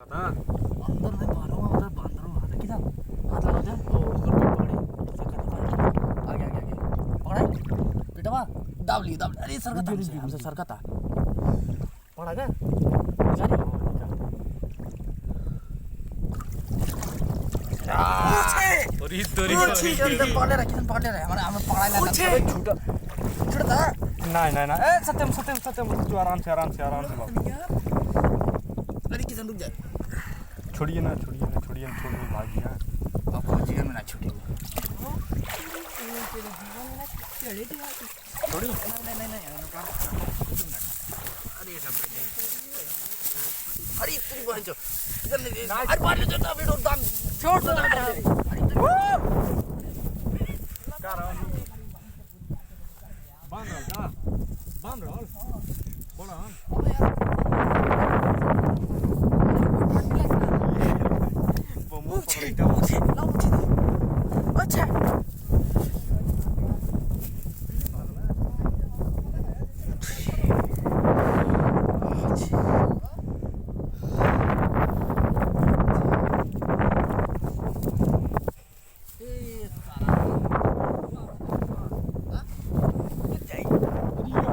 आता अंदर में मारो उधर बंदर मारना किधर हाथ लगा दे ओ उधर पे पकड़े आगे आगे आगे पकड़ा बेटा वा दाब अरे सरकता हमसे सरकता पकड़ा क्या जानी अरे तोरी किधर पकड़े रहा हमारे हमें पकड़ा लेना छूटा छूटा नहीं नहीं नहीं ए सत्यम तू आराम से बाबू अरे किधर रुक जा छोड़िए ना छोड़ भागी ना आपको जीवन में ना छूटे छोड़ी नहीं अरे सब अरे तेरी बहन जो इधर नहीं अरे बाहर ले जाता बेटो दाम छोड़ दो अरे बांध रहा बोला मुझे